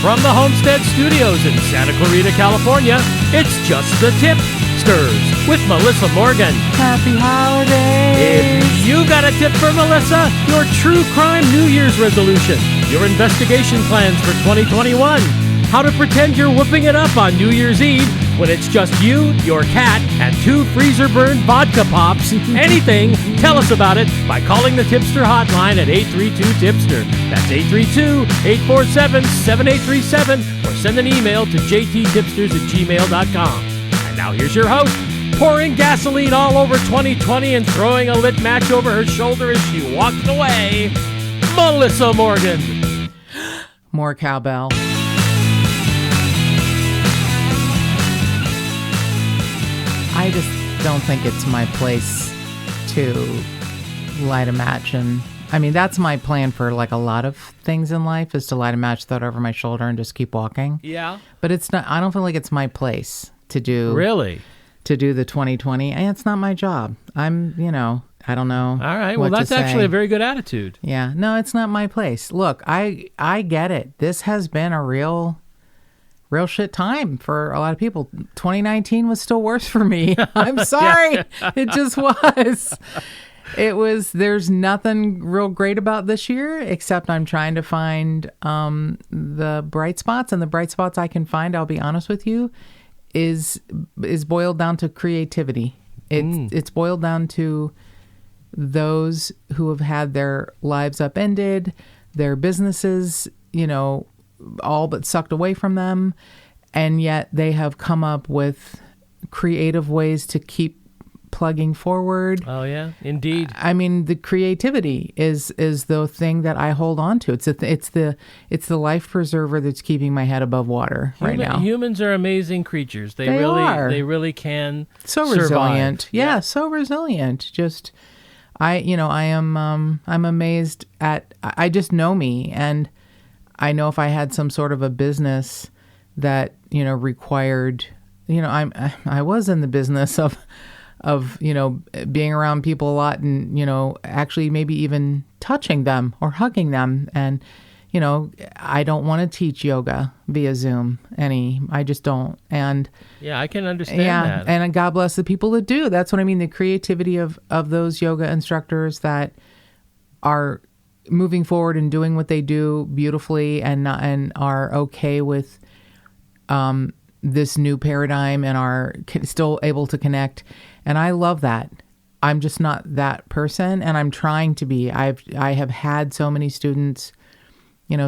From the Homestead Studios in Santa Clarita, California, it's just the Tip-Sters with Melissa Morgan. Happy holidays! If you got a tip for Melissa, your true crime New Year's resolution, your investigation plans for 2021, how to pretend you're whooping it up on New Year's Eve when it's just you, your cat, and 2 freezer-burned vodka pops, anything, tell us about it by calling the Tipster hotline at 832-TIPSTER. That's 832-847-7837, or send an email to jttipsters@gmail.com. And now here's your host, pouring gasoline all over 2020 and throwing a lit match over her shoulder as she walks away, Melissa Morgan. More cowbell. I just don't think it's my place to light a match. And I mean, that's my plan for like a lot of things in life, is to light a match, throw it over my shoulder and just keep walking. Yeah. But it's not, I don't feel like it's my place to do. Really? To do the 2020. And it's not my job. I don't know. All right. Well, that's actually a very good attitude. Yeah. No, it's not my place. Look, I get it. This has been a real shit time for a lot of people. 2019 was still worse for me. I'm sorry. Yeah. It just was. There's nothing real great about this year, except I'm trying to find the bright spots. And the bright spots I can find, I'll be honest with you, is boiled down to creativity. It's boiled down to those who have had their lives upended, their businesses, all but sucked away from them, and yet they have come up with creative ways to keep plugging forward. Oh yeah, indeed. I mean, the creativity is the thing that I hold on to. It's the life preserver that's keeping my head above water right now. Humans are amazing creatures. They really can. So survive. Resilient. Yeah, so resilient. Just I'm amazed at. I just know me, and I know if I had some sort of a business that, required, I was in the business of, being around people a lot and, actually maybe even touching them or hugging them. And, I don't want to teach yoga via Zoom I just don't. And yeah, I can understand that. And God bless the people that do. That's what I mean. The creativity of those yoga instructors that are moving forward and doing what they do beautifully and are okay with this new paradigm and are still able to connect. And I love that. I'm just not that person, and I'm trying to be. I have had so many students,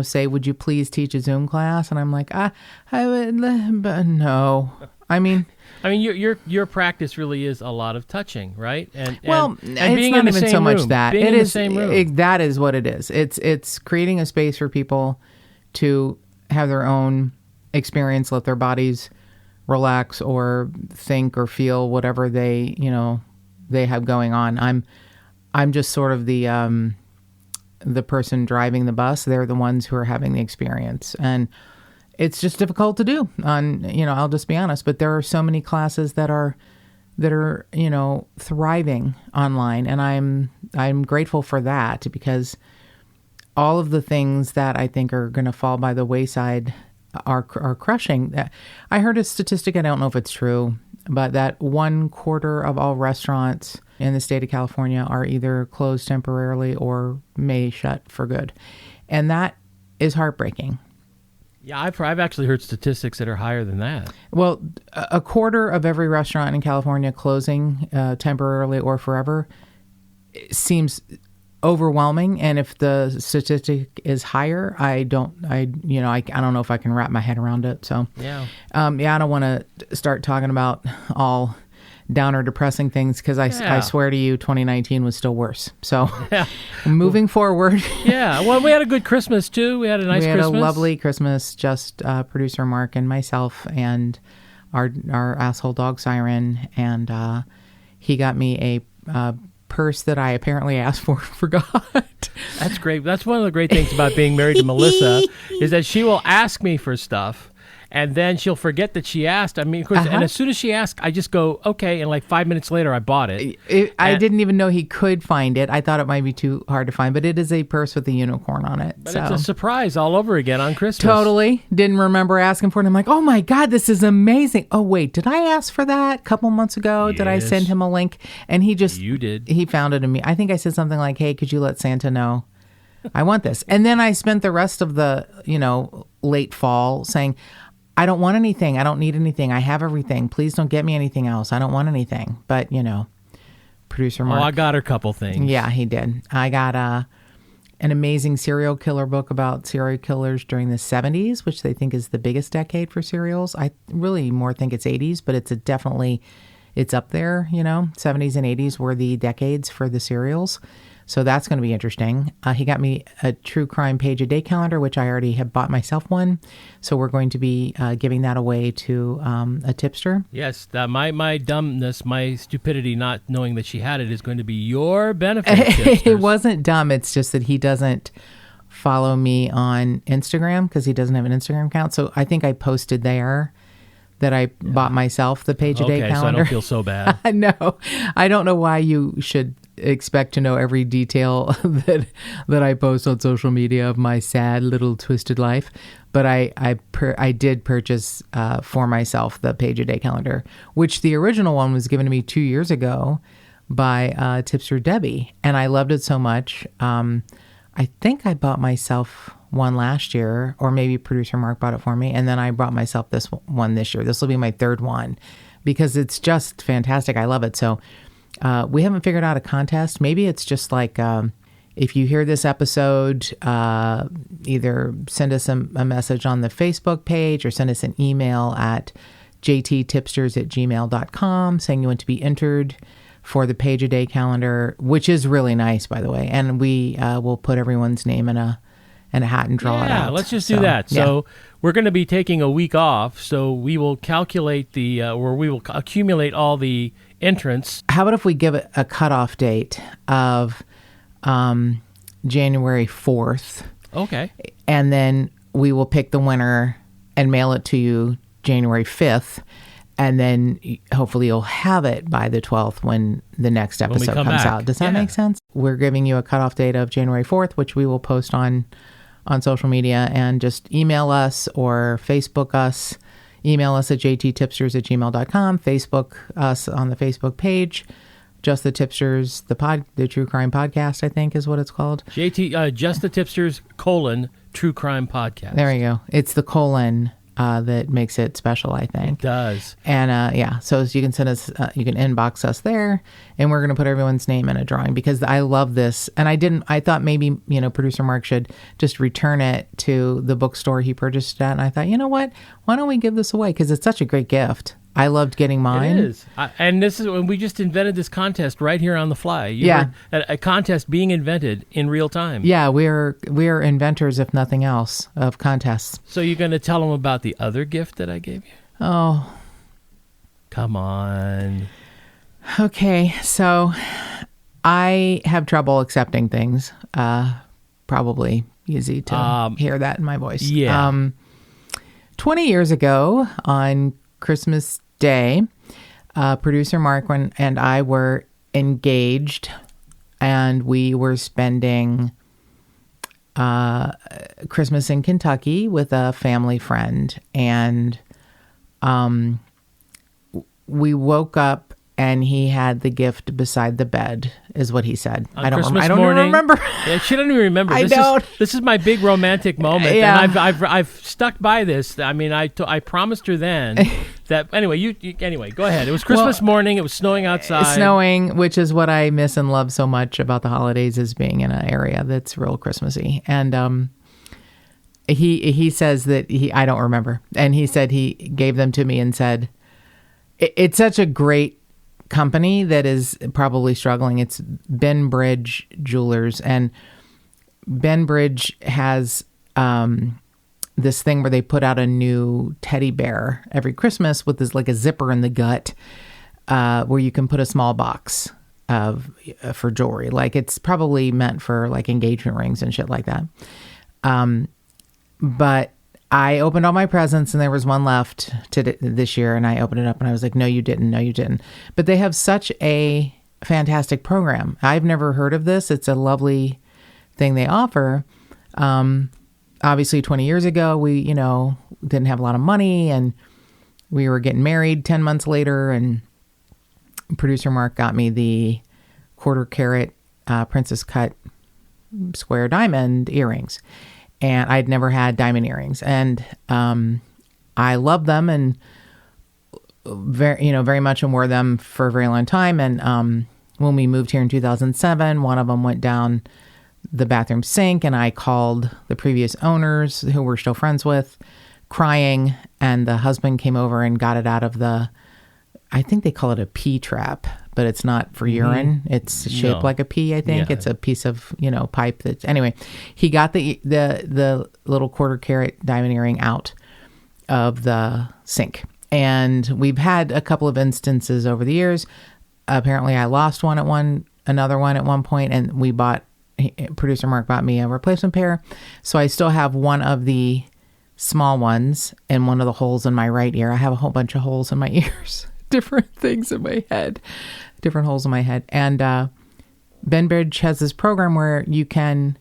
say, "Would you please teach a Zoom class?" And I'm like, I would, but no. I mean, your practice really is a lot of touching, right? And it's being not in the even same so room. much that Being it in is. The same room. That is what it is. It's creating a space for people to have their own experience, let their bodies relax or think or feel whatever they have going on. I'm just sort of the person driving the bus. They're the ones who are having the experience, and it's just difficult to do. I'll just be honest, but there are so many classes that are thriving online, and I'm grateful for that, because all of the things that I think are going to fall by the wayside are crushing. I heard a statistic, I don't know if it's true, but that 1/4 of all restaurants in the state of California are either closed temporarily or may shut for good. And that is heartbreaking. Yeah, I've actually heard statistics that are higher than that. Well, 1/4 of every restaurant in California closing temporarily or forever seems overwhelming. And if the statistic is higher, I don't know if I can wrap my head around it. So yeah, I don't want to start talking about all downer, depressing things, because I swear to you, 2019 was still worse. So moving forward. Yeah. Well, we had a good Christmas too. We had a nice Christmas. We had a lovely Christmas. Just producer Mark and myself and our asshole dog Siren, and he got me a purse that I apparently asked for and forgot. That's great. That's one of the great things about being married to Melissa, is that she will ask me for stuff, And then she'll forget that she asked. I mean, of course, and as soon as she asks, I just go, okay. And like 5 minutes later, I bought it. I didn't even know he could find it. I thought it might be too hard to find, but it is a purse with a unicorn on it. But it's a surprise all over again on Christmas. Totally. Didn't remember asking for it. I'm like, oh my God, this is amazing. Oh, wait, did I ask for that a couple months ago? Yes. Did I send him a link? And he just... You did. He found it in me. I think I said something like, hey, could you let Santa know I want this? And then I spent the rest of the, late fall saying, I don't want anything. I don't need anything. I have everything. Please don't get me anything else. I don't want anything. But, producer Mark. Oh, I got her a couple things. Yeah, he did. I got an amazing serial killer book about serial killers during the 70s, which they think is the biggest decade for serials. I really more think it's 80s, but it's it's up there, 70s and 80s were the decades for the serials. So that's going to be interesting. He got me a true crime page a day calendar, which I already have bought myself one. So we're going to be giving that away to a tipster. Yes, my dumbness, my stupidity, not knowing that she had it is going to be your benefit. It wasn't dumb. It's just that he doesn't follow me on Instagram because he doesn't have an Instagram account. So I think I posted there that I bought myself the page a day calendar. So I don't feel so bad. No, I don't know why you should expect to know every detail that I post on social media of my sad little twisted life. But I did purchase for myself the page a day calendar, which the original one was given to me 2 years ago by Tipster Debbie, and I loved it so much. I think I bought myself one last year, or maybe producer Mark bought it for me, and then I brought myself this one this year. This will be my third one because it's just fantastic. I love it. So we haven't figured out a contest. Maybe it's just like if you hear this episode, either send us a message on the Facebook page or send us an email at jttipsters@gmail.com saying you want to be entered for the page a day calendar, which is really nice, by the way. And we will put everyone's name in a hat and draw it out. Yeah, let's just do that. So we're going to be taking a week off, so we will calculate we will accumulate all the entrants. How about if we give it a cutoff date of January 4th? Okay. And then we will pick the winner and mail it to you January 5th. And then hopefully you'll have it by the 12th when the next episode comes out. Does that make sense? We're giving you a cutoff date of January 4th, which we will post on social media, and just email us or Facebook us. Email us at jttipsters@gmail.com. Facebook us on the Facebook page. Just the Tipsters, the True Crime Podcast, I think is what it's called. Just the Tipsters, True Crime Podcast. There you go. It's the colon that makes it special, I think. It does. And so you can send us, you can inbox us there, and we're going to put everyone's name in a drawing because I love this. And I thought maybe, producer Mark should just return it to the bookstore he purchased it at. And I thought, you know what? Why don't we give this away? Because it's such a great gift. I loved getting mine. It is. And this is when we just invented this contest right here on the fly. A contest being invented in real time. Yeah, we're inventors, if nothing else, of contests. So you're going to tell them about the other gift that I gave you? Oh. Come on. Okay, so I have trouble accepting things. Probably easy to hear that in my voice. Yeah. 20 years ago on Christmas Day, producer Mark and I were engaged, and we were spending Christmas in Kentucky with a family friend, and we woke up and he had the gift beside the bed, is what he said. I don't even remember. Yeah, she doesn't even remember. This is my big romantic moment, and I've stuck by this. I mean, I promised her then that. Anyway, anyway, go ahead. It was Christmas morning. It was snowing outside. Snowing, which is what I miss and love so much about the holidays, is being in an area that's real Christmassy. And he says that I don't remember, and he said he gave them to me and said, "It's such a great company that is probably struggling." It's Ben Bridge Jewelers, and Ben Bridge has this thing where they put out a new teddy bear every Christmas with this like a zipper in the gut, where you can put a small box for jewelry. Like it's probably meant for like engagement rings and shit like that. But I opened all my presents and there was one left this year, and I opened it up and I was like, no, you didn't. No, you didn't. But they have such a fantastic program. I've never heard of this. It's a lovely thing they offer. Obviously 20 years ago, we, didn't have a lot of money, and we were getting married 10 months later, and producer Mark got me the 1/4 carat princess cut square diamond earrings. And I'd never had diamond earrings, and I loved them, and very much, and wore them for a very long time. And when we moved here in 2007, one of them went down the bathroom sink, and I called the previous owners, who we're still friends with, crying, and the husband came over and got it out of I think they call it a pee trap, but it's not for urine. It's shaped like a pea, I think. Yeah. It's a piece of, pipe that, anyway, he got the little 1/4 carat diamond earring out of the sink. And we've had a couple of instances over the years. Apparently I lost another one at one point, and producer Mark bought me a replacement pair. So I still have one of the small ones in one of the holes in my right ear. I have a whole bunch of holes in my ears. Different things in my head, different holes in my head. And Benbridge has this program where you can,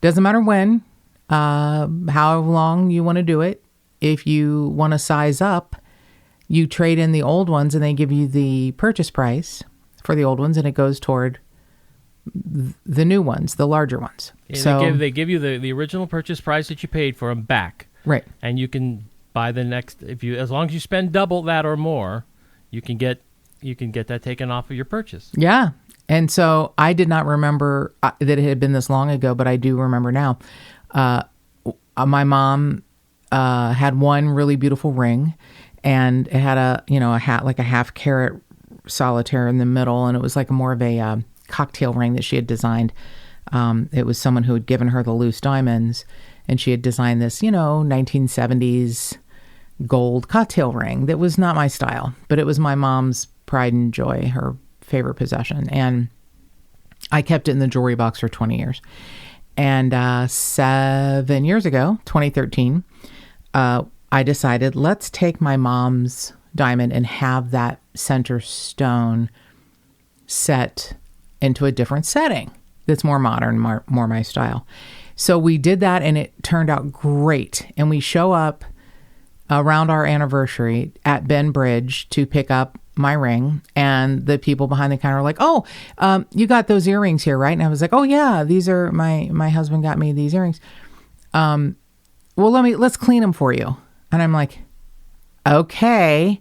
doesn't matter when, how long you want to do it. If you want to size up, you trade in the old ones, and they give you the purchase price for the old ones, and it goes toward the new ones, the larger ones. Yeah, so they give you the original purchase price that you paid for them back. Right. And you can buy the next, as long as you spend double that or more, you can get that taken off of your purchase. Yeah. And so I did not remember that it had been this long ago, but I do remember now. My mom had one really beautiful ring, and it had a hat, like a 1/2 carat solitaire in the middle, and it was like more of a cocktail ring that she had designed. It was someone who had given her the loose diamonds, and she had designed this, 1970s gold cocktail ring that was not my style, but it was my mom's pride and joy, her favorite possession. And I kept it in the jewelry box for 20 years. And 7 years ago, 2013, I decided, let's take my mom's diamond and have that center stone set into a different setting that's more modern, more my style. So we did that, and it turned out great. And we show up around our anniversary at Benbridge to pick up my ring, and the people behind the counter were like, "Oh, you got those earrings here, right?" And I was like, "Oh yeah, these are my husband got me these earrings. Well, let's clean them for you." And I'm like, "Okay,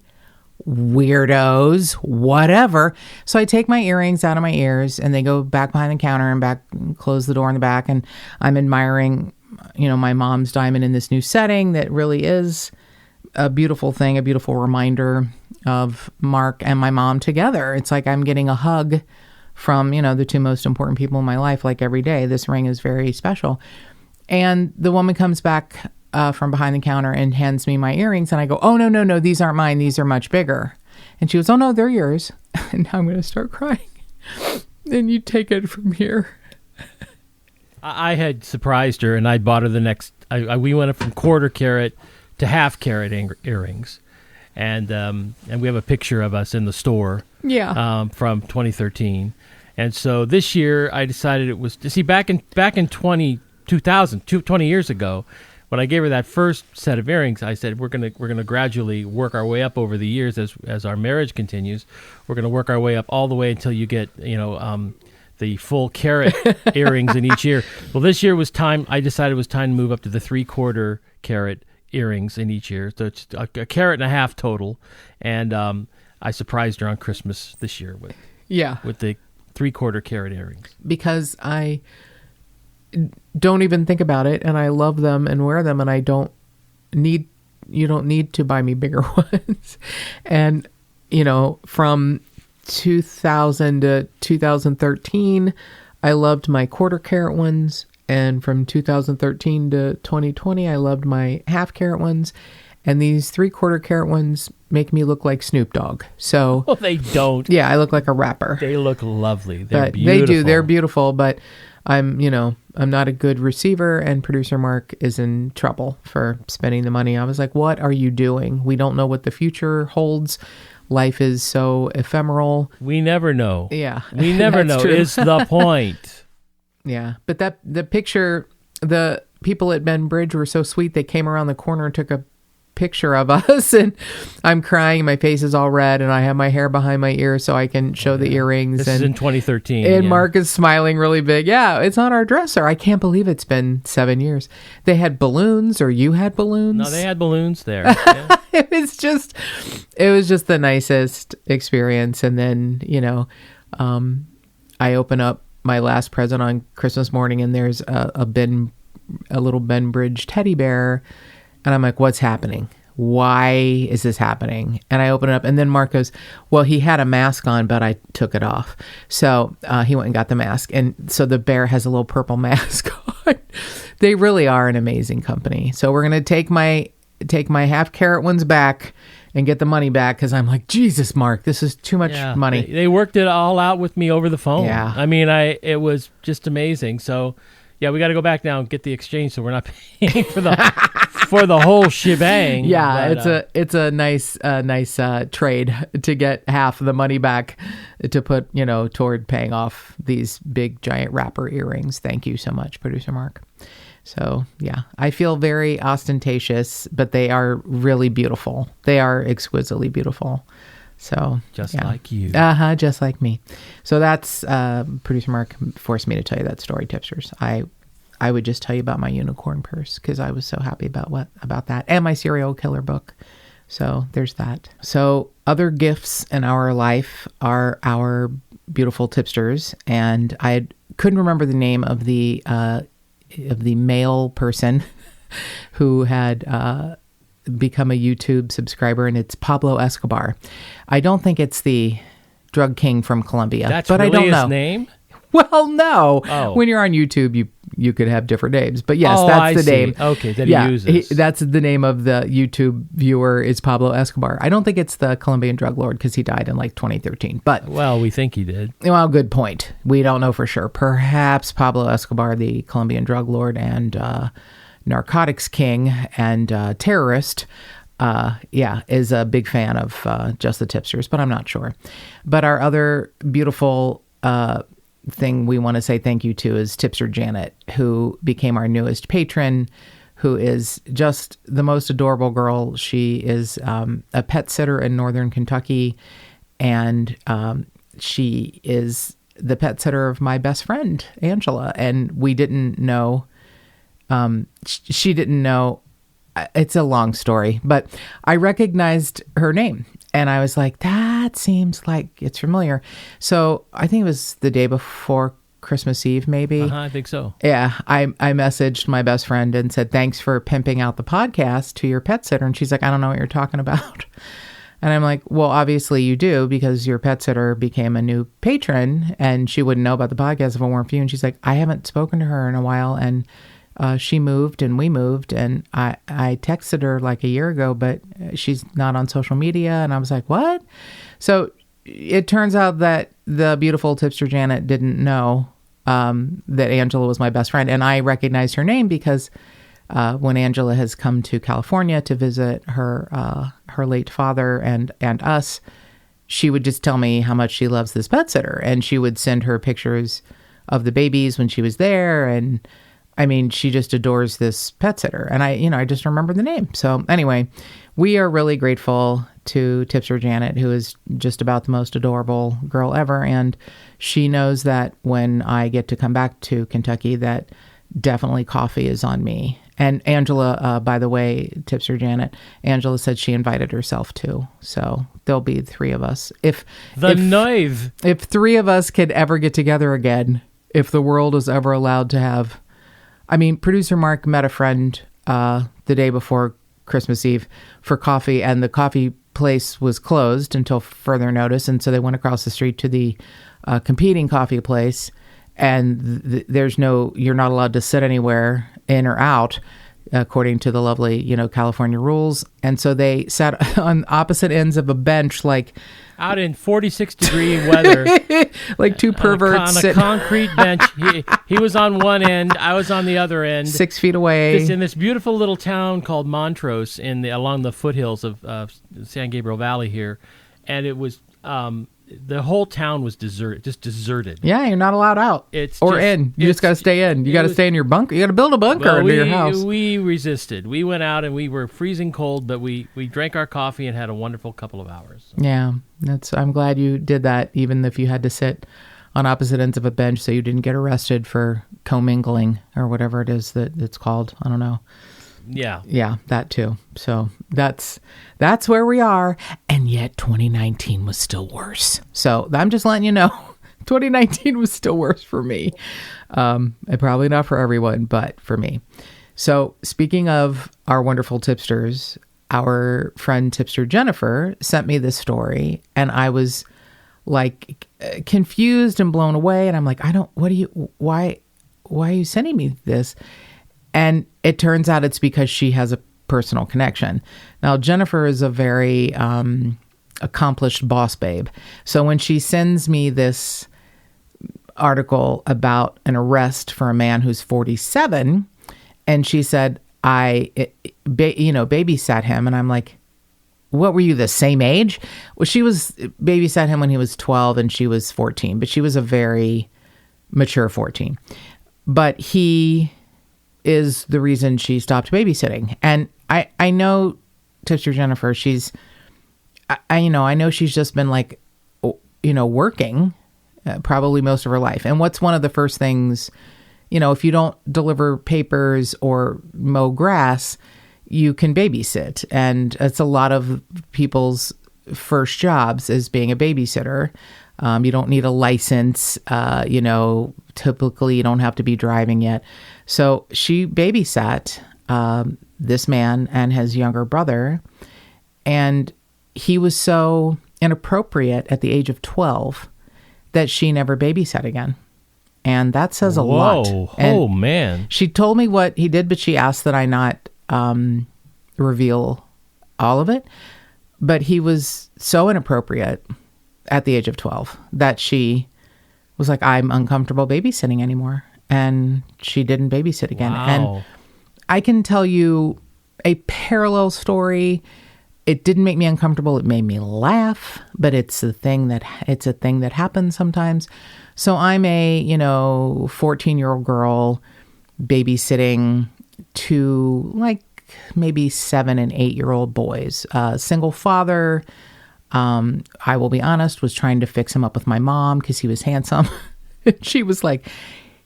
weirdos, whatever." So I take my earrings out of my ears, and they go back behind the counter and close the door in the back, and I'm admiring, my mom's diamond in this new setting that really is a beautiful thing, a beautiful reminder of Mark and my mom together. It's like I'm getting a hug from, the two most important people in my life, like every day. This ring is very special. And the woman comes back from behind the counter and hands me my earrings, and I go, "Oh, no, these aren't mine. These are much bigger." And she goes, "Oh, no, they're yours." And now I'm going to start crying. Then you take it from here. I had surprised her, and I bought her the next. We went from 1/4 carat to 1/2 carat earrings, and we have a picture of us in the store. Yeah. From 2013, and so this year I decided it was to see back in 2000, 20 years ago, when I gave her that first set of earrings. I said we're gonna gradually work our way up over the years as our marriage continues. We're gonna work our way up all the way until you get the full carat earrings in each ear. Well, this year was time. I decided it was time to move up to the 3/4 carat earrings in each ear. So it's a 1.5 carat total. And I surprised her on Christmas this year with the 3/4 carat earrings. Because I don't even think about it, and I love them and wear them, and you don't need to buy me bigger ones. And, from 2000 to 2013, I loved my 1/4 carat ones. And from 2013 to 2020, I loved my 1/2 carat ones. And these 3/4 carat ones make me look like Snoop Dogg. So Well, they don't. yeah, I look like a rapper. They look lovely. They're But beautiful. they do. They're beautiful, but I'm not a good receiver, and producer Mark is in trouble for spending the money. I was like, what are you doing? We don't know what the future holds. Life is so ephemeral. We never know. Yeah. We never That's know true. is the point. Yeah. But the picture, the people at Ben Bridge were so sweet. They came around the corner and took a picture of us, and I'm crying. My face is all red, and I have my hair behind my ears so I can show the earrings. This is in 2013. And Mark is smiling really big. Yeah, it's on our dresser. I can't believe it's been 7 years. They had balloons, or you had balloons? No, they had balloons there. Yeah. It was just the nicest experience. And then, I open up my last present on Christmas morning, and there's a little Ben Bridge teddy bear. And I'm like, what's happening? Why is this happening? And I open it up, and then Mark goes, well, he had a mask on, but I took it off. So he went and got the mask. And so the bear has a little purple mask on. They really are an amazing company. So we're going to take my half carat ones back and get the money back, because I'm like, Jesus, Mark, this is too much money. They worked it all out with me over the phone. Yeah. I mean, it was just amazing. So yeah, we got to go back now and get the exchange, so we're not paying for the whole shebang. Yeah, but, it's a nice trade to get half of the money back to put toward paying off these big giant wrapper earrings. Thank you so much, producer Mark. So yeah, I feel very ostentatious, but they are really beautiful. They are exquisitely beautiful. So just yeah. like you. Just like me. So that's producer Mark forced me to tell you that story, Tipsters. I would just tell you about my unicorn purse, because I was so happy about that, and my serial killer book. So there's that. So other gifts in our life are our beautiful Tipsters, and I couldn't remember the name of the male person who had become a YouTube subscriber, and it's Pablo Escobar. I don't think it's the drug king from Colombia. That's but really I don't know. his name? Well, no. Oh. When you're on YouTube, you could have different names. But yes, Oh, that's I the see. name. Okay, that he uses. That's the name of the YouTube viewer is Pablo Escobar. I don't think it's the Colombian drug lord, because he died in like 2013. But Well, we think he did. well, good point. We don't know for sure. Perhaps Pablo Escobar, the Colombian drug lord and narcotics king and terrorist, is a big fan of Just the Tipsters, but I'm not sure. But our other beautiful thing we want to say thank you to is Tipster Janet, who became our newest patron, who is just the most adorable girl. She is a pet sitter in Northern Kentucky, and she is the pet sitter of my best friend, Angela. And we didn't know, she didn't know. It's a long story, but I recognized her name, and I was like, that seems like it's familiar. So I think it was the day before Christmas Eve, maybe. I think so. Yeah, I messaged my best friend and said, thanks for pimping out the podcast to your pet sitter. And she's like, I don't know what you're talking about. And I'm like, well, obviously you do, because your pet sitter became a new patron, and she wouldn't know about the podcast if it weren't for you. And she's like, I haven't spoken to her in a while, and she moved and we moved, and I texted her like a year ago, but she's not on social media. And I was like, what? So it turns out that the beautiful Tipster Janet didn't know that Angela was my best friend. And I recognized her name because when Angela has come to California to visit her late father and us, she would just tell me how much she loves this pet sitter. And she would send her pictures of the babies when she was there. And I mean, she just adores this pet sitter. And I just remember the name. So anyway, we are really grateful to Tipster Janet, who is just about the most adorable girl ever. And she knows that when I get to come back to Kentucky, that definitely coffee is on me. And Angela, by the way, Tipster Janet, Angela said she invited herself too. So there'll be three of us. If three of us could ever get together again, if the world is ever allowed to have, producer Mark met a friend the day before Christmas Eve for coffee, and the coffee place was closed until further notice. And so they went across the street to the competing coffee place, and you're not allowed to sit anywhere in or out. according to the lovely, California rules. And so they sat on opposite ends of a bench, like out in 46-degree weather, like two perverts on a concrete bench. He was on one end, I was on the other end, 6 feet away. In this beautiful little town called Montrose, along the foothills of San Gabriel Valley here, and it was the whole town was deserted. Yeah, you're not allowed out in. You just got to stay in. You got to stay in your bunker. You got to build a bunker under your house. We resisted. We went out and we were freezing cold, but we drank our coffee and had a wonderful couple of hours. Yeah, I'm glad you did that, even if you had to sit on opposite ends of a bench so you didn't get arrested for commingling or whatever it is that it's called. I don't know. Yeah, that too. So that's where we are, and yet 2019 was still worse. So I'm just letting you know, 2019 was still worse for me. And probably not for everyone, but for me. So speaking of our wonderful tipsters, our friend tipster Jennifer sent me this story, and I was like confused and blown away. And I'm like, why are you sending me this? And it turns out it's because she has a personal connection. Now, Jennifer is a very accomplished boss babe. So when she sends me this article about an arrest for a man who's 47, and she said, babysat him. And I'm like, what were you, the same age? Well, she babysat him when he was 12 and she was 14, but she was a very mature 14. But he is the reason she stopped babysitting. And I know tipster Jennifer, I know she's just been like, working probably most of her life. And what's one of the first things, if you don't deliver papers or mow grass, you can babysit. And it's a lot of people's first jobs is being a babysitter. You don't need a license. Typically you don't have to be driving yet. So she babysat this man and his younger brother, and he was so inappropriate at the age of 12 that she never babysat again. And that says a lot. Oh, man. She told me what he did, but she asked that I not reveal all of it. But he was so inappropriate at the age of 12 that she was like, I'm uncomfortable babysitting anymore. And she didn't babysit again. Wow. And I can tell you a parallel story. It didn't make me uncomfortable. It made me laugh, but it's a thing that happens sometimes. So I'm a, 14-year-old girl babysitting two, like maybe 7 and 8-year-old boys. Single father. I will be honest, was trying to fix him up with my mom because he was handsome. She was like,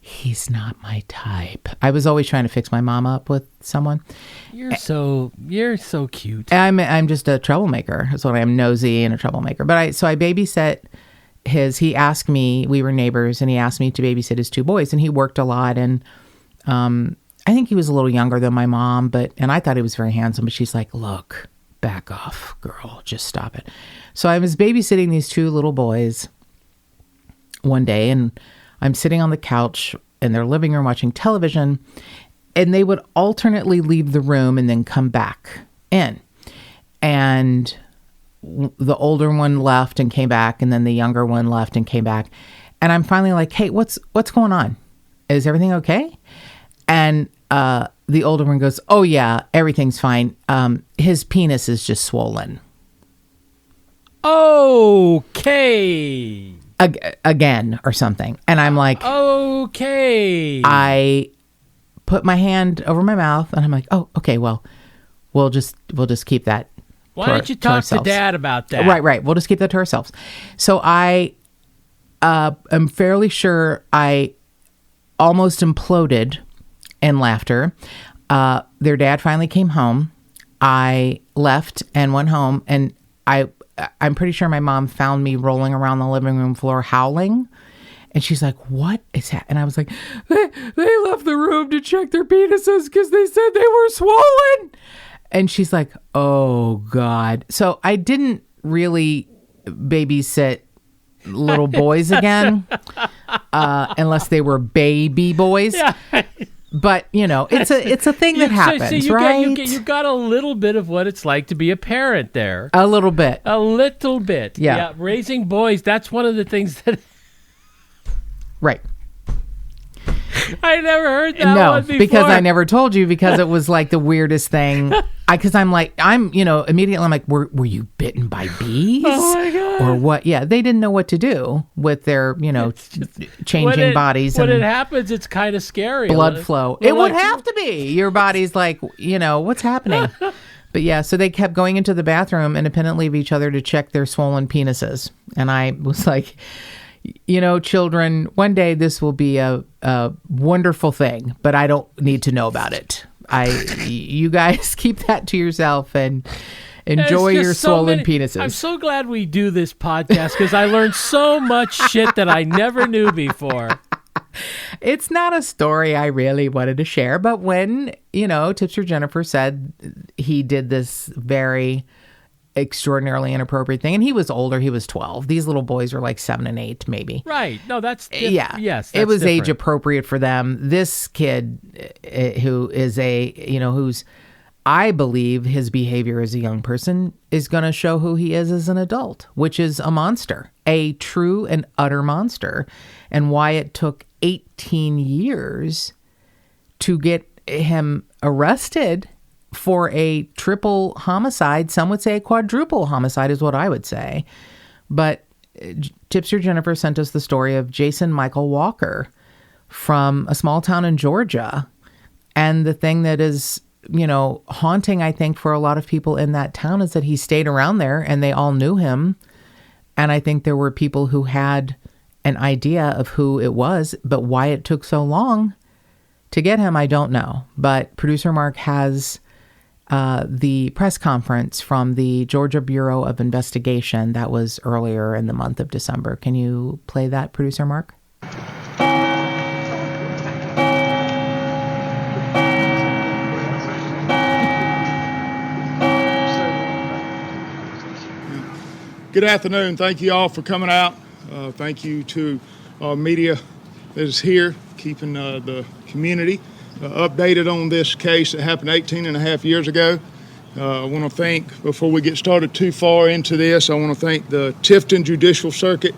he's not my type. I was always trying to fix my mom up with someone. You're so cute. I'm just a troublemaker. That's what I am, nosy and a troublemaker. But I babysat he asked me, we were neighbors, and he asked me to babysit his 2 boys, and he worked a lot. And I think he was a little younger than my mom, and I thought he was very handsome, but she's like, look, back off, girl, just stop it. So I was babysitting these 2 little boys one day, and I'm sitting on the couch in their living room watching television, and they would alternately leave the room and then come back in. And the older one left and came back, and then the younger one left and came back. And I'm finally like, hey, what's going on? Is everything okay? And the older one goes, oh yeah, everything's fine. His penis is just swollen. Okay. Again or something. And I'm like, okay. I put my hand over my mouth and I'm like, oh, okay, well, we'll just keep that. Why don't you talk to Dad about that? Right. We'll just keep that to ourselves. So I am fairly sure I almost imploded in laughter. Their dad finally came home. I left and went home, and I'm pretty sure my mom found me rolling around the living room floor howling. And she's like, what is that? And I was like, they left the room to check their penises because they said they were swollen. And she's like, oh, God. So I didn't really babysit little boys again, unless they were baby boys. Yeah. But, it's a thing that happens, right? You got a little bit of what it's like to be a parent there. A little bit. A little bit. Yeah. Raising boys, that's one of the things that... Right. I never heard that one before. Because I never told you, because it was like the weirdest thing. Because immediately I'm like, were you bitten by bees? Oh my God. Or what? Yeah, they didn't know what to do with their, changing bodies. When and it happens, it's kind of scary. Blood flow. It would have to be. Your body's like, what's happening? But yeah, so they kept going into the bathroom independently of each other to check their swollen penises. And I was like... children, one day this will be a wonderful thing, but I don't need to know about it. You guys keep that to yourself and enjoy your swollen penises. I'm so glad we do this podcast because I learned so much shit that I never knew before. It's not a story I really wanted to share, but when, Tipster Jennifer said he did this very extraordinarily inappropriate thing, and he was older, he was 12. These little boys are like 7 and 8 maybe. Right. No, that's yes, that's it was different. age appropriate for them. This kid who is who's, I believe his behavior as a young person is going to show who he is as an adult, which is a monster, a true and utter monster, and why it took 18 years to get him arrested for a triple homicide. Some would say a quadruple homicide is what I would say. But Tipster Jennifer sent us the story of Jason Michael Walker from a small town in Georgia. And the thing that is, haunting, I think, for a lot of people in that town is that he stayed around there and they all knew him. And I think there were people who had an idea of who it was, but why it took so long to get him, I don't know. But producer Mark has the press conference from the Georgia Bureau of Investigation that was earlier in the month of December. Can you play that, producer Mark? Good afternoon. Thank you all for coming out. Thank you to our media that is here, keeping the community updated on this case that happened 18 and a half years ago. I want to thank, before we get started too far into this, I want to thank the Tifton Judicial Circuit,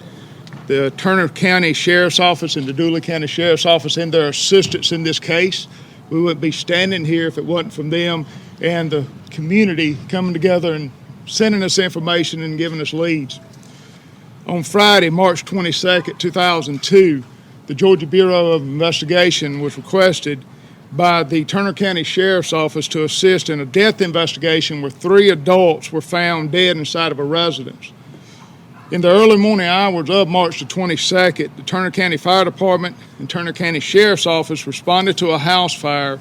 the Turner County Sheriff's Office, and the Dooley County Sheriff's Office and their assistance in this case. We wouldn't be standing here if it wasn't from them and the community coming together and sending us information and giving us leads. On Friday, March 22nd, 2002, the Georgia Bureau of Investigation was requested by the Turner County Sheriff's Office to assist in a death investigation where 3 adults were found dead inside of a residence. In the early morning hours of March the 22nd, the Turner County Fire Department and Turner County Sheriff's Office responded to a house fire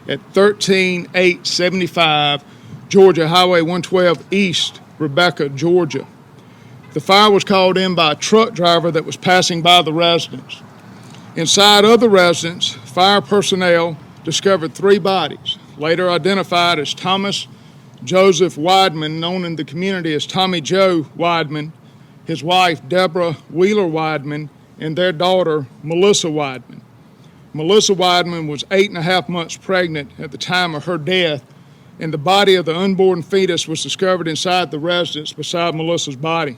at 13875 Georgia Highway 112 East, Rebecca, Georgia. The fire was called in by a truck driver that was passing by the residence. Inside of the residence, fire personnel discovered 3 bodies, later identified as Thomas Joseph Wideman, known in the community as Tommy Joe Wideman, his wife Deborah Wheeler Wideman, and their daughter Melissa Wideman. Melissa Wideman was 8.5 months pregnant at the time of her death, and the body of the unborn fetus was discovered inside the residence beside Melissa's body.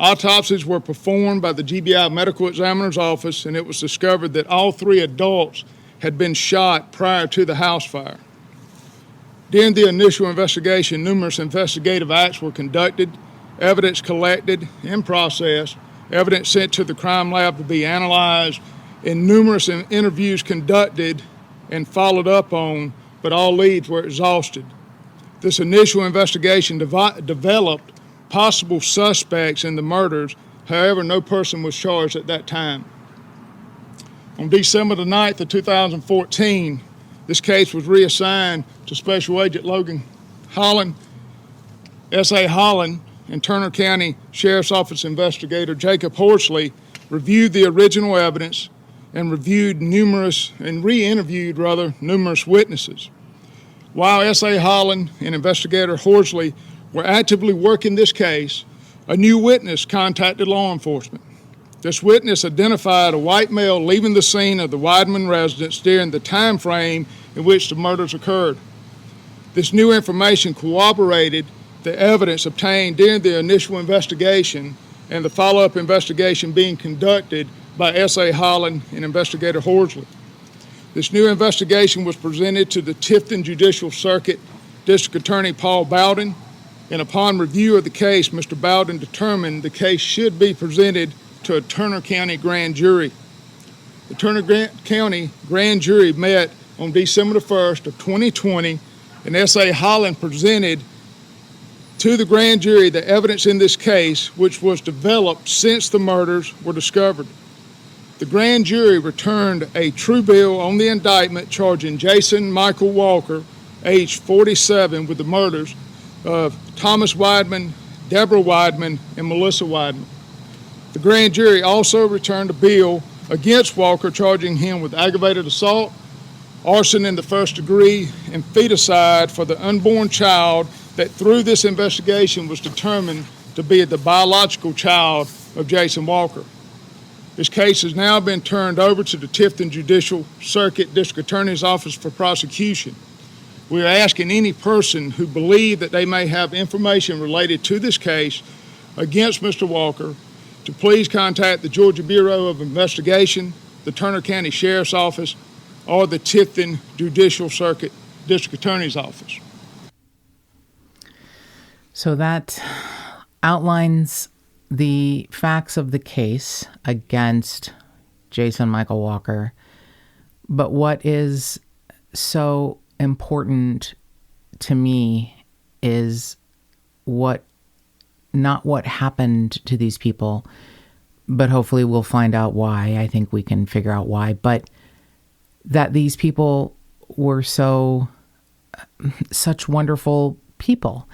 Autopsies were performed by the GBI Medical Examiner's Office, and it was discovered that all 3 adults had been shot prior to the house fire. During the initial investigation, numerous investigative acts were conducted, evidence collected and processed, evidence sent to the crime lab to be analyzed, and numerous interviews conducted and followed up on, but all leads were exhausted. This initial investigation developed possible suspects in the murders. However, no person was charged at that time. On December the 9th of 2014, this case was reassigned to Special Agent Logan Holland, S.A. Holland, and Turner County Sheriff's Office investigator Jacob Horsley reviewed the original evidence and re-interviewed numerous witnesses. While S.A. Holland and investigator Horsley were actively working this case, a new witness contacted law enforcement. This witness identified a white male leaving the scene of the Wideman residence during the time frame in which the murders occurred. This new information corroborated the evidence obtained during the initial investigation and the follow-up investigation being conducted by S.A. Holland and Investigator Horsley. This new investigation was presented to the Tifton Judicial Circuit District Attorney Paul Bowden, and upon review of the case, Mr. Bowden determined the case should be presented to a Turner County grand jury. The Turner County grand jury met on December the 1st of 2020, and S.A. Holland presented to the grand jury the evidence in this case, which was developed since the murders were discovered. The grand jury returned a true bill on the indictment charging Jason Michael Walker, age 47, with the murders of Thomas Wideman, Deborah Wideman, and Melissa Wideman. The grand jury also returned a bill against Walker charging him with aggravated assault, arson in the first degree, and feticide for the unborn child that through this investigation was determined to be the biological child of Jason Walker. This case has now been turned over to the Tifton Judicial Circuit District Attorney's Office for prosecution. We are asking any person who believes that they may have information related to this case against Mr. Walker to please contact the Georgia Bureau of Investigation, the Turner County Sheriff's Office, or the Tifton Judicial Circuit District Attorney's Office. So that outlines the facts of the case against Jason Michael Walker. But what is so important to me is not what happened to these people, but hopefully we'll find out why. I think we can figure out why, but that these people were such wonderful people.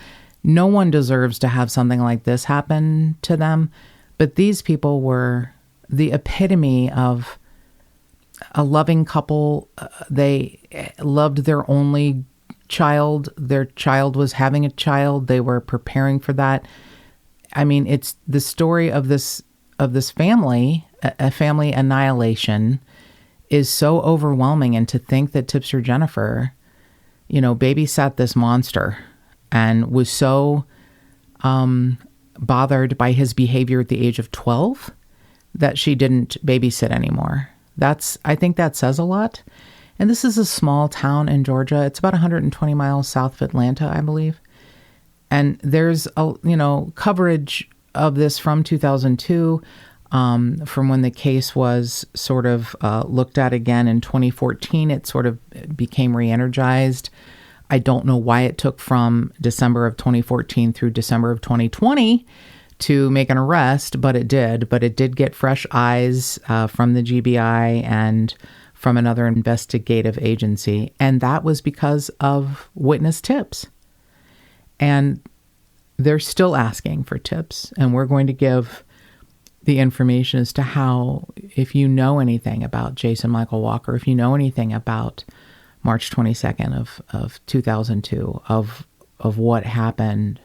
No one deserves to have something like this happen to them, but these people were the epitome of a loving couple. They loved their only child. Their child was having a child. They were preparing for that. I mean, it's the story of this family, a family annihilation, is so overwhelming. And to think that Tipster Jennifer, babysat this monster and was so bothered by his behavior at the age of 12 that she didn't babysit anymore. I think that says a lot. And this is a small town in Georgia. It's about 120 miles south of Atlanta, I believe. And there's coverage of this from 2002, from when the case was sort of looked at again in 2014. It sort of became re-energized. I don't know why it took from December of 2014 through December of 2020 to make an arrest, but it did. But it did get fresh eyes from the GBI and from another investigative agency. And that was because of witness tips. And they're still asking for tips. And we're going to give the information as to how, if you know anything about Jason Michael Walker, if you know anything about March 22nd of 2002, of what happened,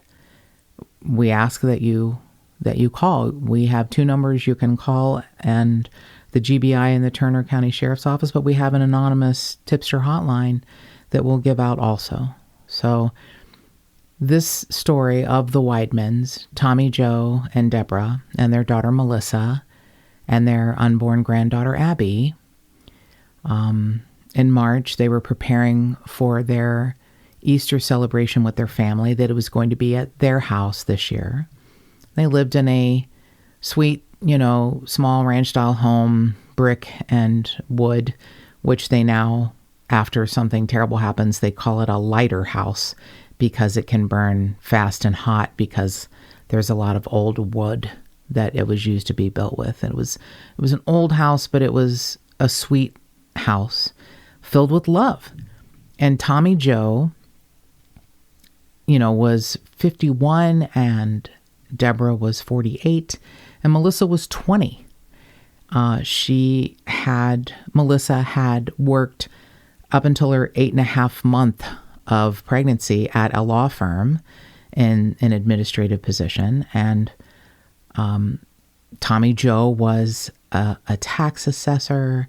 we ask that you call. We have two numbers you can call, and the GBI and the Turner County Sheriff's Office, but we have an anonymous tipster hotline that we'll give out also. So this story of the Widemans, Tommy Joe and Deborah, and their daughter Melissa, and their unborn granddaughter Abby, in March, they were preparing for their Easter celebration with their family, that it was going to be at their house this year. They lived in a sweet, small ranch-style home, brick and wood, which they now, after something terrible happens, they call it a lighter house because it can burn fast and hot because there's a lot of old wood that it was used to be built with. And it was an old house, but it was a sweet house filled with love. And Tommy Joe, was 51 and Deborah was 48 and Melissa was 20. Melissa had worked up until her 8.5 month of pregnancy at a law firm in an administrative position. And Tommy Joe was a tax assessor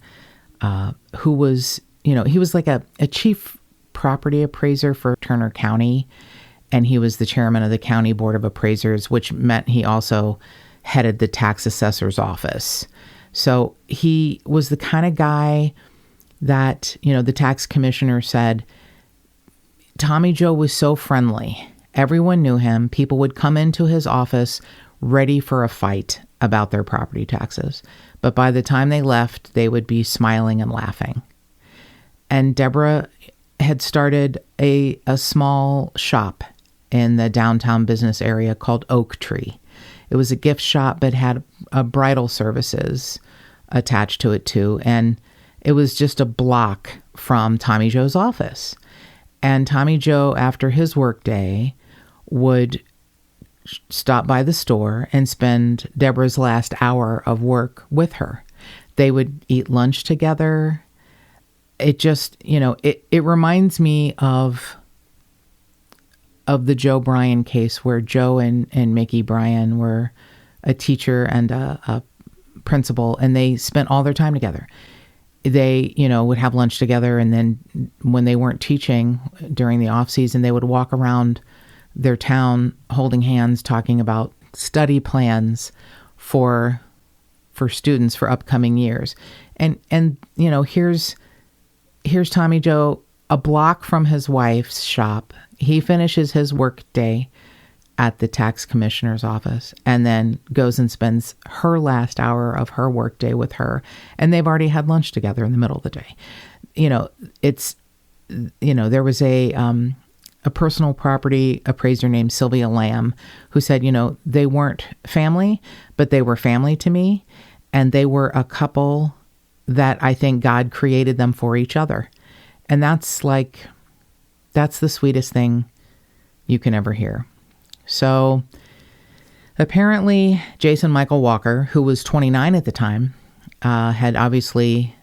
who was, he was like a chief property appraiser for Turner County, and he was the chairman of the county board of appraisers, which meant he also headed the tax assessor's office. So he was the kind of guy that, the tax commissioner said, Tommy Joe was so friendly. Everyone knew him. People would come into his office ready for a fight about their property taxes. But by the time they left, they would be smiling and laughing. And Deborah had started a small shop in the downtown business area called Oak Tree. It was a gift shop, but had bridal services attached to it too. And it was just a block from Tommy Joe's office. And Tommy Joe, after his work day, would stop by the store and spend Deborah's last hour of work with her. They would eat lunch together. It just, it reminds me of the Joe Bryan case, where Joe and Mickey Bryan were a teacher and a principal, and they spent all their time together. They, would have lunch together, and then when they weren't teaching during the off season, they would walk around their town holding hands, talking about study plans for students for upcoming years. And here's Tommy Joe, a block from his wife's shop. He finishes his work day at the tax commissioner's office and then goes and spends her last hour of her work day with her. And they've already had lunch together in the middle of the day. There was a personal property appraiser named Sylvia Lamb who said, they weren't family, but they were family to me. And they were a couple that I think God created them for each other. And that's the sweetest thing you can ever hear. So apparently Jason Michael Walker, who was 29 at the time, had obviously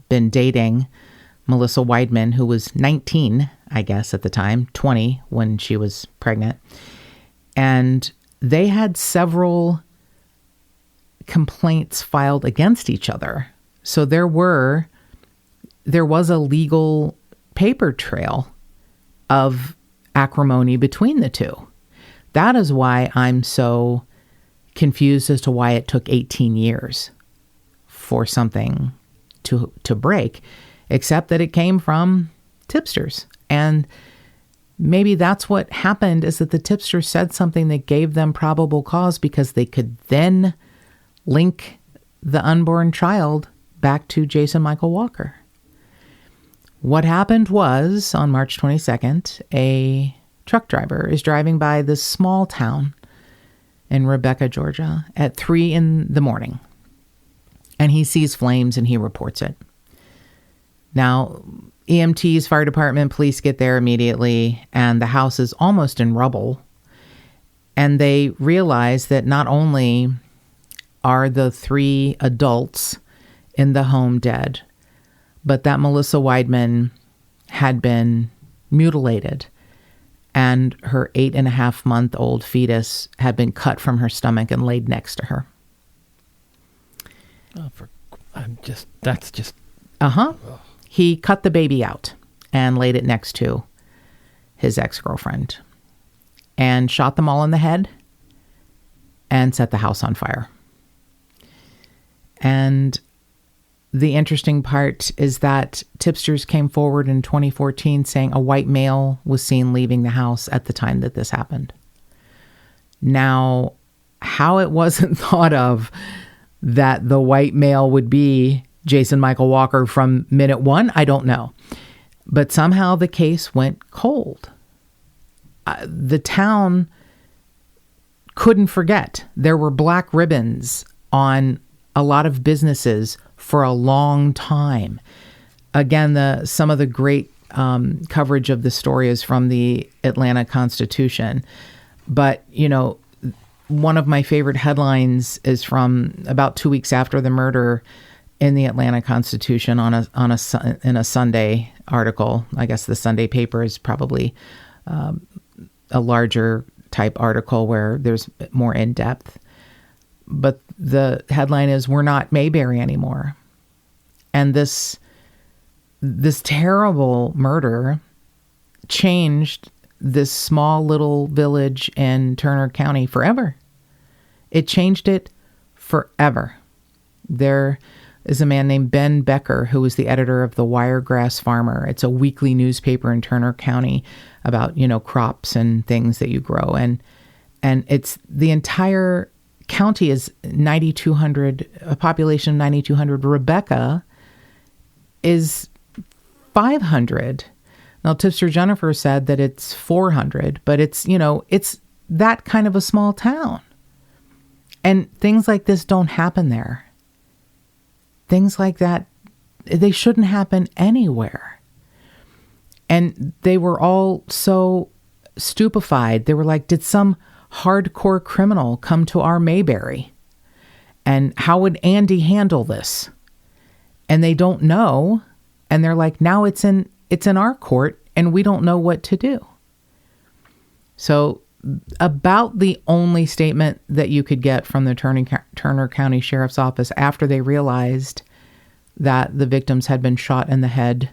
been dating Melissa Wideman, who was 19, I guess, at the time, 20 when she was pregnant. And they had several complaints filed against each other. So there was a legal paper trail of acrimony between the two. That is why I'm so confused as to why it took 18 years for something to break, except that it came from Tip-Sters. And maybe that's what happened, is that the Tip-Sters said something that gave them probable cause, because they could then link the unborn child back to Jason Michael Walker. What happened was, on March 22nd, a truck driver is driving by this small town in Rebecca, Georgia, at 3 a.m, and he sees flames and he reports it. Now, EMTs, fire department, police get there immediately, and the house is almost in rubble. And they realize that not only are the 3 adults in the home dead, but that Melissa Wideman had been mutilated, and her 8.5-month-old fetus had been cut from her stomach and laid next to her. He cut the baby out and laid it next to his ex-girlfriend and shot them all in the head and set the house on fire. And the interesting part is that Tip-Sters came forward in 2014 saying a white male was seen leaving the house at the time that this happened. Now, how it wasn't thought of that the white male would be Jason Michael Walker from minute one, I don't know. But somehow the case went cold. The town couldn't forget. There were black ribbons on a lot of businesses for a long time. Again, some of the great coverage of the story is from the Atlanta Constitution. But, one of my favorite headlines is from about 2 weeks after the murder in the Atlanta Constitution in a Sunday article. I guess the Sunday paper is probably a larger type article where there's more in depth. But the headline is, "We're not Mayberry anymore." And this terrible murder changed this small little village in Turner County forever. It changed it forever. There is a man named Ben Becker, who was the editor of the Wiregrass Farmer. It's a weekly newspaper in Turner County about, crops and things that you grow. And it's the entire county is 9,200, a population of 9,200. Rebecca is 500. Now, Tipster Jennifer said that it's 400, but it's that kind of a small town. And things like this don't happen there. Things like that, they shouldn't happen anywhere. And they were all so stupefied. They were like, did some hardcore criminal come to our Mayberry? And how would Andy handle this? And they don't know. And they're like, now it's in our court and we don't know what to do. So about the only statement that you could get from the Turner County Sheriff's Office after they realized that the victims had been shot in the head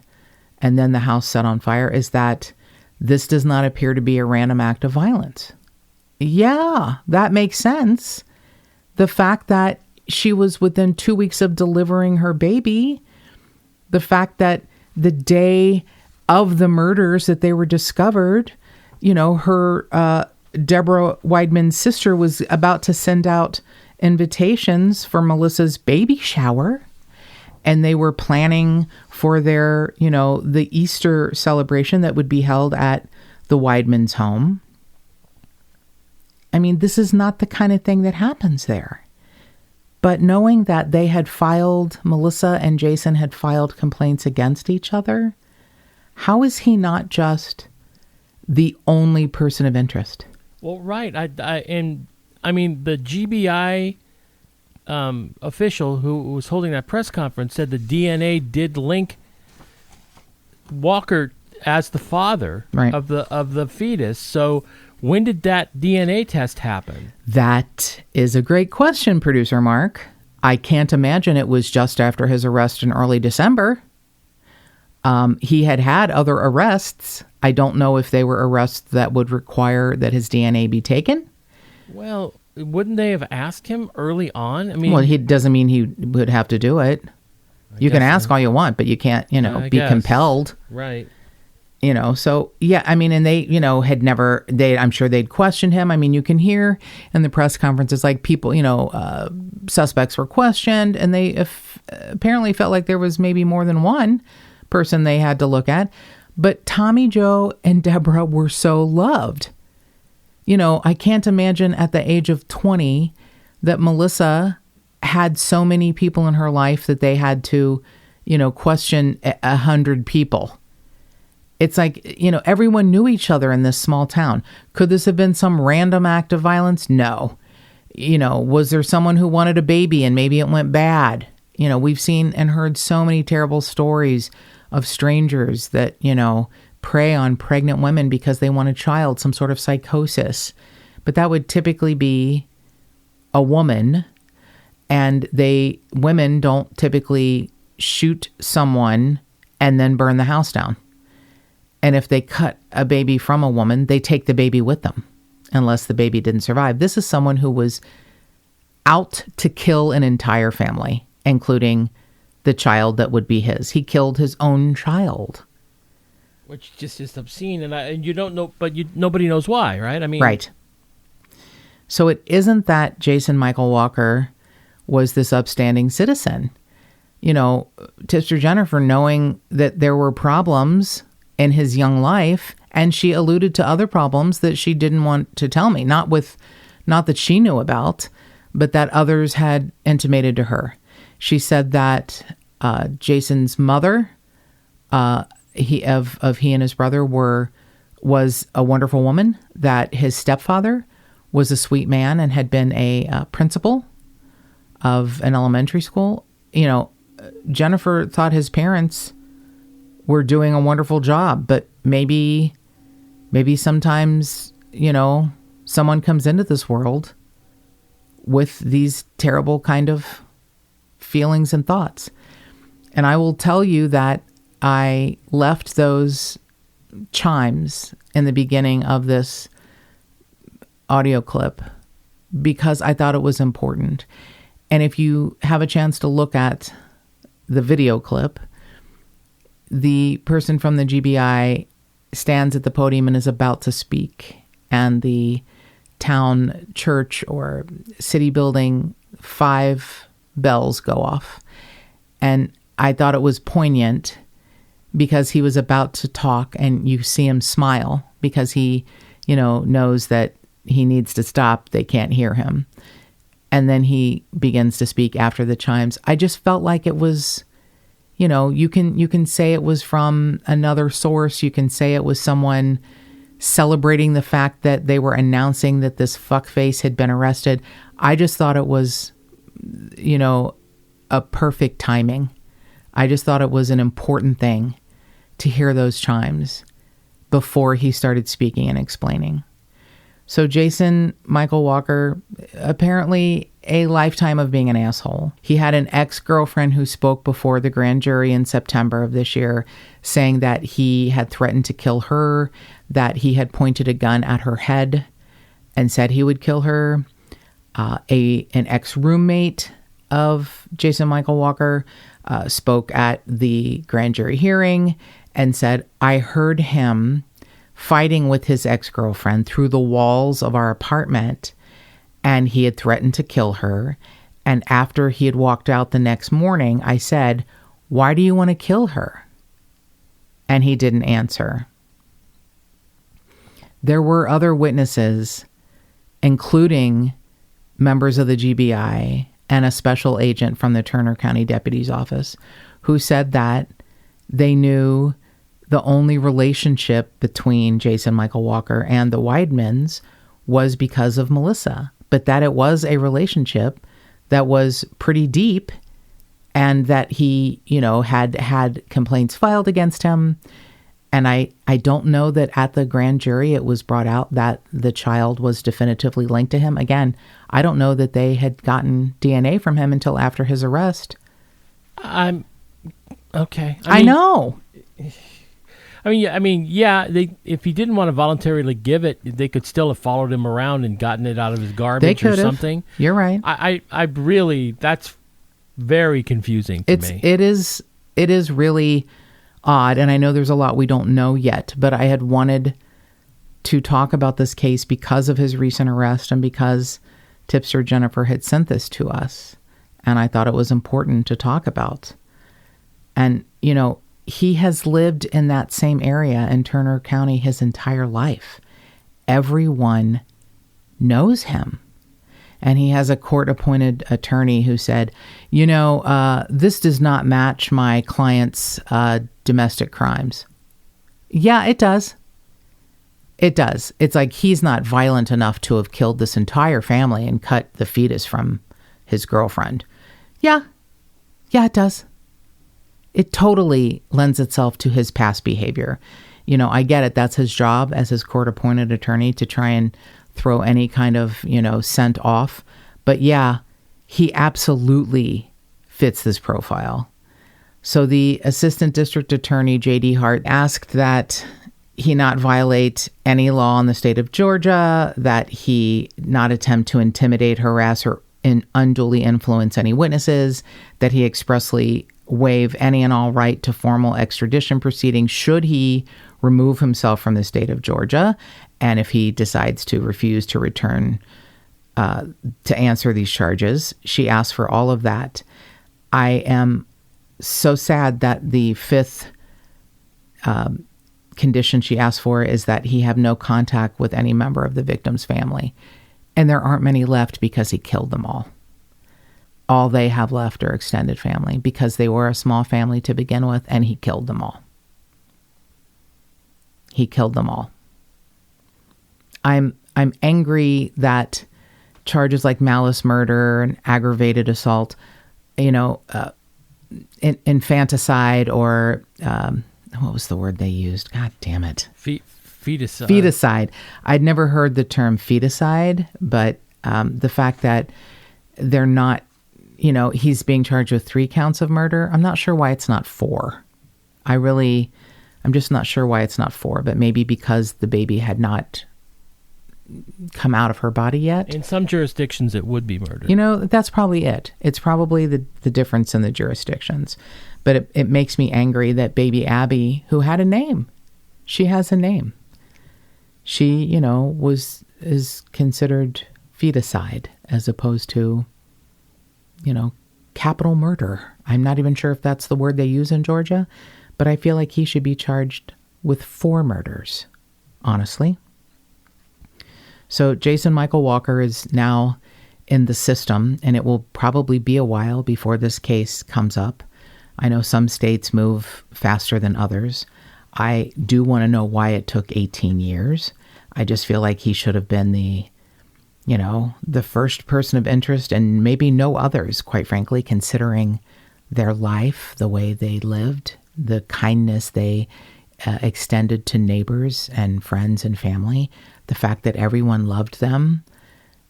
and then the house set on fire is that this does not appear to be a random act of violence. Yeah, that makes sense. The fact that she was within 2 weeks of delivering her baby, the fact that the day of the murders that they were discovered, her Deborah Wideman's sister was about to send out invitations for Melissa's baby shower, and they were planning for their, the Easter celebration that would be held at the Wideman's home. I mean, this is not the kind of thing that happens there. But knowing that Melissa and Jason had filed complaints against each other, how is he not just the only person of interest? Well, right. The GBI official who was holding that press conference said the DNA did link Walker as the father of the fetus. So when did that DNA test happen? That is a great question, Producer Mark. I can't imagine it was just after his arrest in early December. He had other arrests. I don't know if they were arrests that would require that his DNA be taken. Well, wouldn't they have asked him early on? I mean, well, he doesn't mean he would have to do it. You can ask all you want, but you can't, be compelled. Right. So yeah, I mean, and they, had never, I'm sure they'd questioned him. I mean, you can hear in the press conferences, like people, suspects were questioned and they apparently felt like there was maybe more than one person they had to look at. But Tommy Joe and Deborah were so loved. I can't imagine at the age of 20 that Melissa had so many people in her life that they had to, question 100 people. It's like, everyone knew each other in this small town. Could this have been some random act of violence? No. Was there someone who wanted a baby and maybe it went bad? We've seen and heard so many terrible stories of strangers that, prey on pregnant women because they want a child, some sort of psychosis. But that would typically be a woman, and women don't typically shoot someone and then burn the house down. And if they cut a baby from a woman, they take the baby with them, unless the baby didn't survive. This is someone who was out to kill an entire family, including the child that would be his. He killed his own child. Which just is obscene, and you don't know, but nobody knows why, right? I mean, right. So it isn't that Jason Michael Walker was this upstanding citizen. Tipster Jennifer, knowing that there were problems in his young life, and she alluded to other problems that she didn't want to tell me, not that she knew about, but that others had intimated to her. She said that Jason's mother, he and his brother was a wonderful woman, that his stepfather was a sweet man and had been a principal of an elementary school. Jennifer thought his parents were doing a wonderful job, but maybe sometimes, someone comes into this world with these terrible kind of feelings and thoughts. And I will tell you that I left those chimes in the beginning of this audio clip because I thought it was important. And if you have a chance to look at the video clip, the person from the GBI stands at the podium and is about to speak, and the town church or city building 5 bells go off. And I thought it was poignant because he was about to talk, and you see him smile because he, knows that he needs to stop. They can't hear him. And then he begins to speak after the chimes. I just felt like it was, you can say it was from another source. You can say it was someone celebrating the fact that they were announcing that this fuckface had been arrested. I just thought it was, a perfect timing. I just thought it was an important thing to hear those chimes before he started speaking and explaining. So Jason Michael Walker, apparently a lifetime of being an asshole. He had an ex-girlfriend who spoke before the grand jury in September of this year, saying that he had threatened to kill her, that he had pointed a gun at her head and said he would kill her. An ex-roommate of Jason Michael Walker spoke at the grand jury hearing and said, I heard him fighting with his ex-girlfriend through the walls of our apartment, and he had threatened to kill her. And after he had walked out the next morning, I said, why do you want to kill her? And he didn't answer. There were other witnesses, including members of the GBI and a special agent from the Turner County Deputy's Office, who said that they knew the only relationship between Jason Michael Walker and the Widemans was because of Melissa, but that it was a relationship that was pretty deep, and that he, had complaints filed against him. And I don't know that at the grand jury it was brought out that the child was definitively linked to him. Again, I don't know that they had gotten DNA from him until after his arrest. I'm okay. I know. Yeah. If he didn't want to voluntarily give it, they could still have followed him around and gotten it out of his garbage or something. You're right. I really, that's very confusing to me. It is really odd, and I know there's a lot we don't know yet, but I had wanted to talk about this case because of his recent arrest and because Tipster Jennifer had sent this to us, and I thought it was important to talk about. And, he has lived in that same area in Turner County his entire life. Everyone knows him. And he has a court-appointed attorney who said, this does not match my client's domestic crimes. Yeah, it does. It does. It's like he's not violent enough to have killed this entire family and cut the fetus from his girlfriend. Yeah, it does. It totally lends itself to his past behavior. I get it. That's his job as his court-appointed attorney to try and throw any kind of, scent off. But yeah, he absolutely fits this profile. So the assistant district attorney, J.D. Hart, asked that he not violate any law in the state of Georgia, that he not attempt to intimidate, harass, or unduly influence any witnesses, that he expressly waive any and all right to formal extradition proceedings should he remove himself from the state of Georgia, and if he decides to refuse to return to answer these charges. She asked for all of that. I am so sad that the fifth condition she asked for is that he have no contact with any member of the victim's family. And there aren't many left because he killed them all. All they have left are extended family because they were a small family to begin with, and he killed them all. He killed them all. I'm angry that charges like malice murder and aggravated assault, infanticide, or what was the word they used? God damn it. Feticide. Feticide. I'd never heard the term feticide, but The fact that they're not, he's being charged with 3 counts of murder. I'm not sure why it's not 4. I'm just not sure why it's not 4, but maybe because the baby had not come out of her body yet. In some jurisdictions, it would be murder. That's probably it. It's probably the difference in the jurisdictions. But it makes me angry that baby Abby, who had a name, she has a name. She, is considered feticide as opposed to, capital murder. I'm not even sure if that's the word they use in Georgia, but I feel like he should be charged with 4 murders, honestly. So Jason Michael Walker is now in the system, and it will probably be a while before this case comes up. I know some states move faster than others. I do want to know why it took 18 years. I just feel like he should have been the first person of interest, and maybe no others, quite frankly, considering their life, the way they lived, the kindness they extended to neighbors and friends and family, the fact that everyone loved them.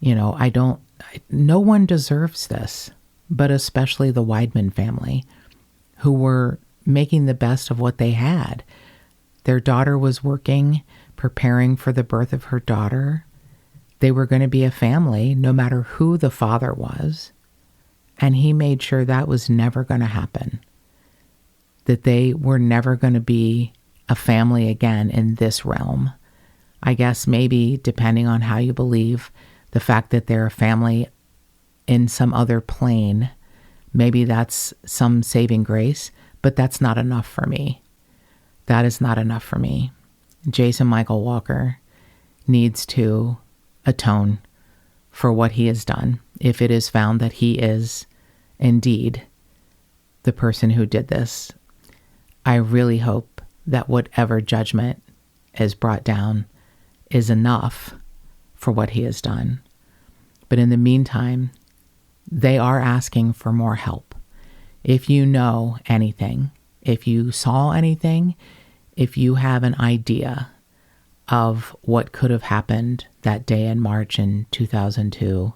No one deserves this, but especially the Wideman family, who were making the best of what they had. Their daughter was working, preparing for the birth of her daughter. They were going to be a family, no matter who the father was. And he made sure that was never going to happen. That they were never going to be a family again in this realm. I guess maybe, depending on how you believe, the fact that they're a family in some other plane, maybe that's some saving grace, but that's not enough for me. That is not enough for me. Jason Michael Walker needs to atone for what he has done. If it is found that he is indeed the person who did this, I really hope that whatever judgment is brought down is enough for what he has done. But in the meantime, they are asking for more help. If you know anything, if you saw anything, if you have an idea of what could have happened that day in March in 2002,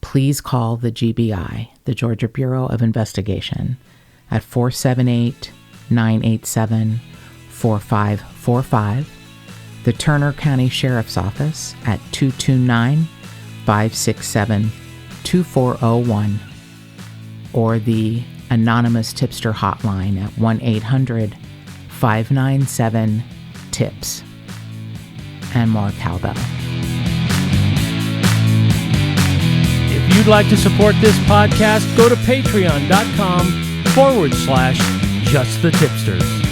please call the GBI, the Georgia Bureau of Investigation, at 478-987-4545, the Turner County Sheriff's Office at 229-567-2401, or the anonymous tipster hotline at 1-800-597-TIPS. And more cowbell. If you'd like to support this podcast, go to patreon.com/JustTheTipsters.